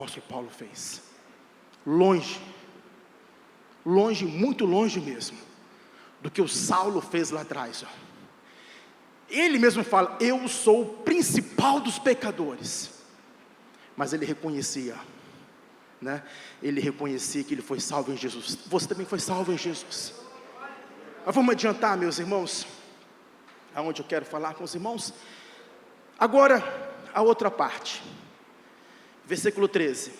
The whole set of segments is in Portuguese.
apóstolo Paulo fez. Longe, longe, muito longe mesmo, do que o Saulo fez lá atrás. Ele mesmo fala, eu sou o principal dos pecadores. Mas ele reconhecia, né? Ele reconhecia que ele foi salvo em Jesus. Você também foi salvo em Jesus. Mas vamos adiantar, meus irmãos, aonde eu quero falar com os irmãos. Agora, a outra parte, versículo 13: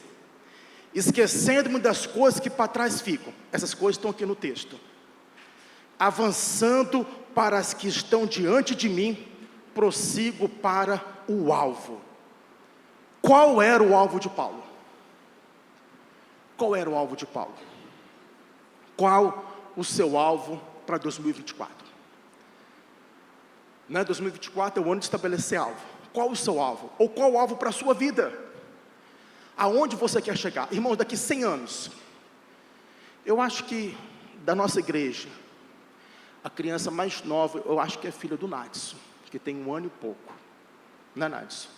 esquecendo-me das coisas que para trás ficam. Essas coisas estão aqui no texto. Avançando para as que estão diante de mim, prossigo para o alvo. Qual era o alvo de Paulo? Qual era o alvo de Paulo? Qual o seu alvo para 2024? Né? 2024 é o ano de estabelecer alvo. Qual o seu alvo? Ou qual o alvo para a sua vida? Aonde você quer chegar? Irmãos, daqui 100 anos, eu acho que da nossa igreja, a criança mais nova, eu acho que é filha do Nadson, que tem 1 ano e pouco. Não é, Nadson?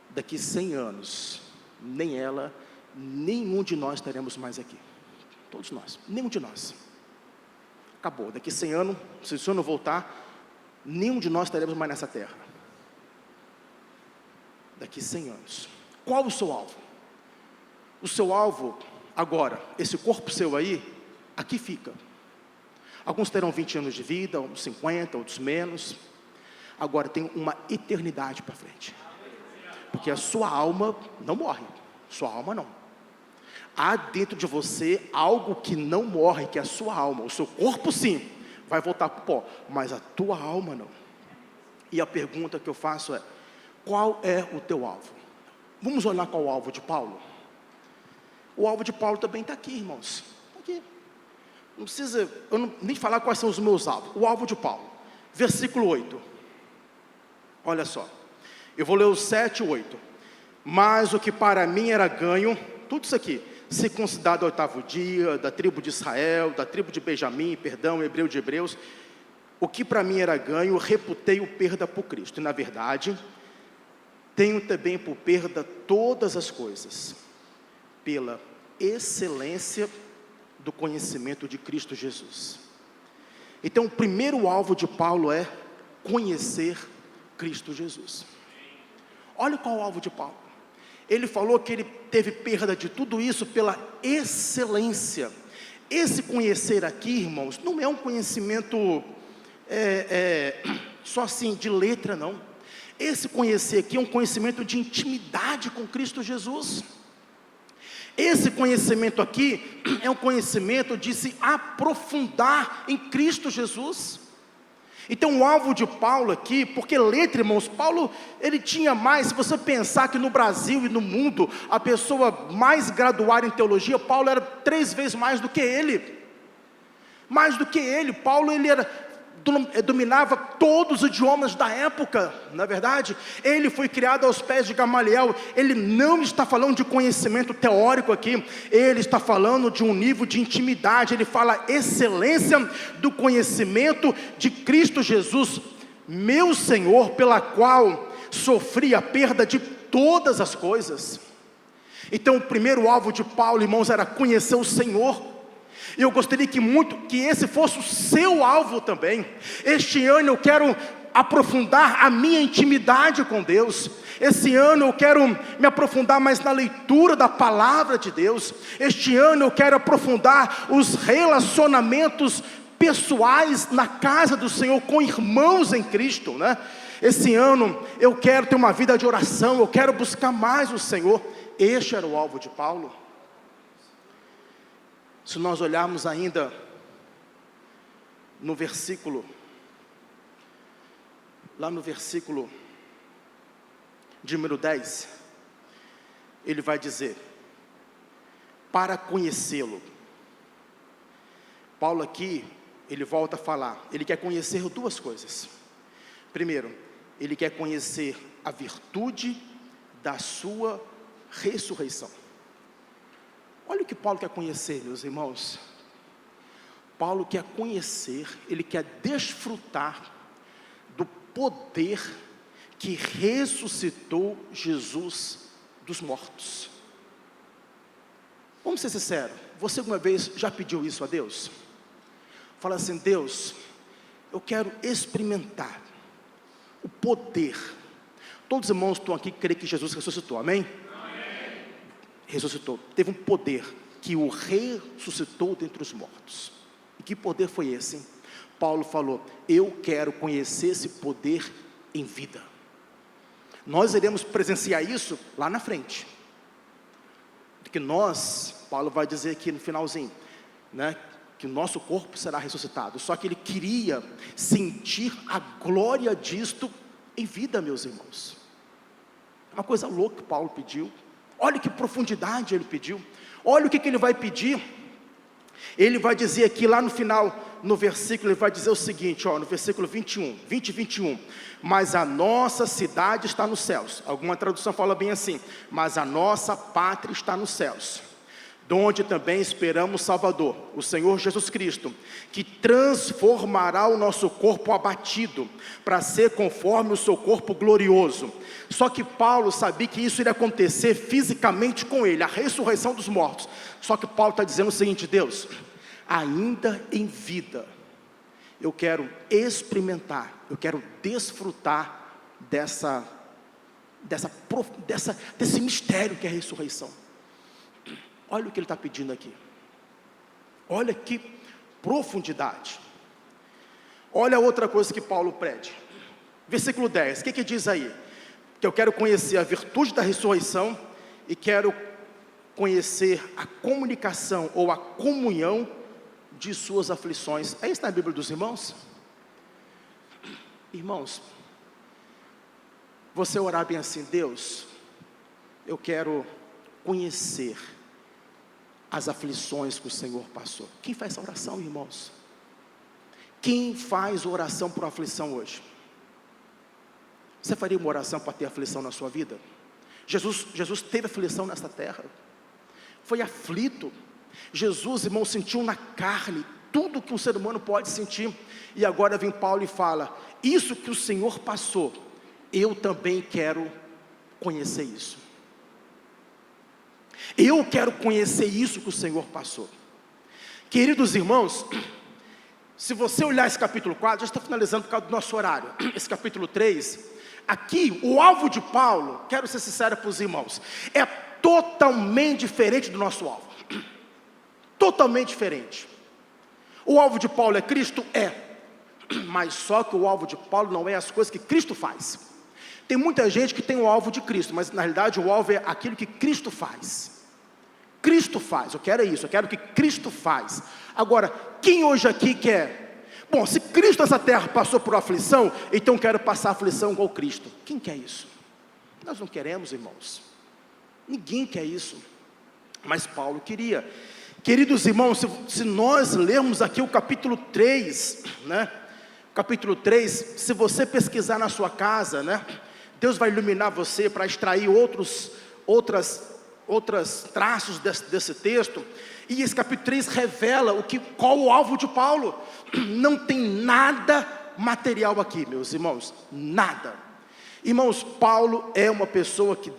Daqui 100 anos, nem ela, nenhum de nós estaremos mais aqui. Todos nós, nenhum de nós. Acabou, daqui 100 anos, se o Senhor não voltar, nenhum de nós estaremos mais nessa terra. Daqui 100 anos. Qual o seu alvo? O seu alvo, agora, esse corpo seu aí, aqui fica. Alguns terão 20 anos de vida, uns 50, outros menos. Agora tem uma eternidade para frente. Porque a sua alma não morre. Sua alma não. Há dentro de você algo que não morre, que é a sua alma. O seu corpo sim, vai voltar para o pó, mas a tua alma não. E a pergunta que eu faço é, qual é o teu alvo? Vamos olhar qual é o alvo de Paulo? O alvo de Paulo também está aqui, irmãos. Está aqui. Não precisa, nem falar quais são os meus alvos. O alvo de Paulo, versículo 8. Olha só, eu vou ler o 7 e o 8. Mas o que para mim era ganho, tudo isso aqui, circuncidado ao 8º dia, da tribo de Israel, da tribo de Benjamim, hebreu de hebreus, o que para mim era ganho, reputei-o perda por Cristo. E na verdade, tenho também por perda todas as coisas, pela excelência do conhecimento de Cristo Jesus. Então, o primeiro alvo de Paulo é conhecer Cristo Jesus. Olha qual é o alvo de Paulo. Ele falou que ele teve perda de tudo isso pela excelência. Esse conhecer aqui, irmãos, não é um conhecimento só assim de letra, não. Esse conhecer aqui é um conhecimento de intimidade com Cristo Jesus. Esse conhecimento aqui é um conhecimento de se aprofundar em Cristo Jesus. Então o alvo de Paulo aqui, porque letra, irmãos, Paulo, ele tinha mais, se você pensar que no Brasil e no mundo, a pessoa mais graduada em teologia, Paulo era 3 vezes mais do que ele. Mais do que ele, Paulo, ele dominava todos os idiomas da época, não é verdade? Ele foi criado aos pés de Gamaliel. Ele não está falando de conhecimento teórico aqui, ele está falando de um nível de intimidade. Ele fala excelência do conhecimento de Cristo Jesus, meu Senhor, pela qual sofri a perda de todas as coisas. Então o primeiro alvo de Paulo, irmãos, era conhecer o Senhor. E eu gostaria que esse fosse o seu alvo também. Este ano eu quero aprofundar a minha intimidade com Deus. Esse ano eu quero me aprofundar mais na leitura da palavra de Deus. Este ano eu quero aprofundar os relacionamentos pessoais na casa do Senhor, com irmãos em Cristo, né? Esse ano eu quero ter uma vida de oração, eu quero buscar mais o Senhor. Este era o alvo de Paulo. Se nós olharmos ainda no versículo, lá no versículo de número 10, ele vai dizer, para conhecê-lo. Paulo aqui, ele volta a falar, ele quer conhecer 2 coisas. Primeiro, ele quer conhecer a virtude da sua ressurreição. Olha o que Paulo quer conhecer, meus irmãos. Paulo quer conhecer, ele quer desfrutar do poder que ressuscitou Jesus dos mortos. Vamos ser sinceros, você alguma vez já pediu isso a Deus? Fala assim: Deus, eu quero experimentar o poder. Todos os irmãos estão aqui que creem que Jesus ressuscitou, amém? Amém. Ressuscitou, teve um poder que o ressuscitou dentre os mortos. E que poder foi esse, hein? Paulo falou: eu quero conhecer esse poder em vida. Nós iremos presenciar isso lá na frente. Que nós, Paulo vai dizer aqui no finalzinho, né, que o nosso corpo será ressuscitado. Só que ele queria sentir a glória disto em vida, meus irmãos. Uma coisa louca que Paulo pediu. Olha que profundidade ele pediu. Olha o que ele vai pedir. Ele vai dizer aqui lá no final, no versículo, ele vai dizer o seguinte, no versículo 20 e 21, mas a nossa cidade está nos céus. Alguma tradução fala bem assim: mas a nossa pátria está nos céus, de onde também esperamos Salvador, o Senhor Jesus Cristo, que transformará o nosso corpo abatido, para ser conforme o seu corpo glorioso. Só que Paulo sabia que isso iria acontecer fisicamente com ele, a ressurreição dos mortos. Só que Paulo está dizendo o seguinte: Deus, ainda em vida, eu quero experimentar, eu quero desfrutar desse mistério que é a ressurreição. Olha o que ele está pedindo aqui. Olha que profundidade. Olha outra coisa que Paulo pede. Versículo 10, o que diz aí? Que eu quero conhecer a virtude da ressurreição e quero conhecer a comunicação ou a comunhão de suas aflições. É isso na Bíblia dos irmãos? Irmãos, você orar bem assim: Deus, eu quero conhecer as aflições que o Senhor passou. Quem faz essa oração, irmãos? Quem faz oração por aflição hoje? Você faria uma oração para ter aflição na sua vida? Jesus teve aflição nesta terra, foi aflito. Jesus, irmão, sentiu na carne tudo que um ser humano pode sentir. E agora vem Paulo e fala: isso que o Senhor passou, eu também quero conhecer isso. Eu quero conhecer isso que o Senhor passou. Queridos irmãos, se você olhar esse capítulo 4, já está finalizando por causa do nosso horário, esse capítulo 3, aqui o alvo de Paulo, quero ser sincero para os irmãos, é totalmente diferente do nosso alvo. Totalmente diferente. O alvo de Paulo é Cristo? É. Mas só que o alvo de Paulo não é as coisas que Cristo faz. Tem muita gente que tem o alvo de Cristo, mas na realidade o alvo é aquilo que Cristo faz. Cristo faz, eu quero isso, eu quero o que Cristo faz. Agora, quem hoje aqui quer? Bom, se Cristo nessa terra passou por aflição, então eu quero passar aflição igual Cristo. Quem quer isso? Nós não queremos, irmãos. Ninguém quer isso. Mas Paulo queria. Queridos irmãos, se nós lermos aqui o capítulo 3, né? Capítulo 3, se você pesquisar na sua casa, né? Deus vai iluminar você para extrair outros traços desse texto. E esse capítulo 3 revela qual o alvo de Paulo. Não tem nada material aqui, meus irmãos, nada. Irmãos, Paulo é uma pessoa que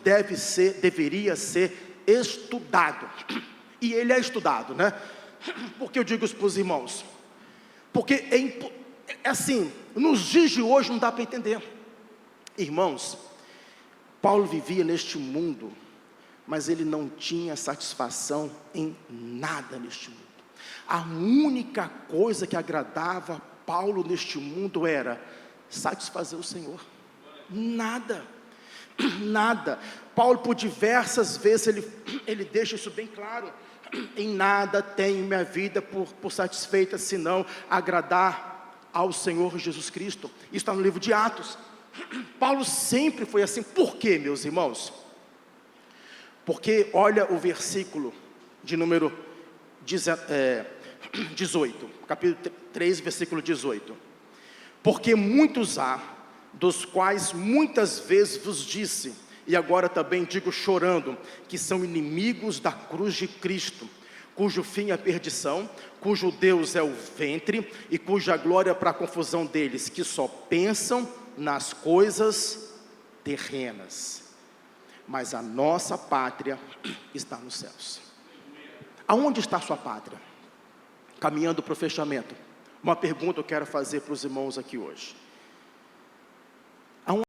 deveria ser estudado. E ele é estudado, né? Por que eu digo isso para os irmãos? Porque é assim, nos dias de hoje não dá para entender. Irmãos, Paulo vivia neste mundo, mas ele não tinha satisfação em nada neste mundo. A única coisa que agradava Paulo neste mundo era satisfazer o Senhor. Nada. Paulo, por diversas vezes, ele deixa isso bem claro: em nada tenho minha vida por satisfeita, senão agradar ao Senhor Jesus Cristo. Isso está no livro de Atos. Paulo sempre foi assim. Por quê, meus irmãos? Porque olha o versículo de número 18, capítulo 3, versículo 18. Porque muitos há, dos quais muitas vezes vos disse, e agora também digo chorando, que são inimigos da cruz de Cristo, cujo fim é a perdição, cujo Deus é o ventre, e cuja glória é para a confusão deles, que só pensam nas coisas terrenas. Mas a nossa pátria está nos céus. Aonde está a sua pátria? Caminhando para o fechamento, uma pergunta eu quero fazer para os irmãos aqui hoje.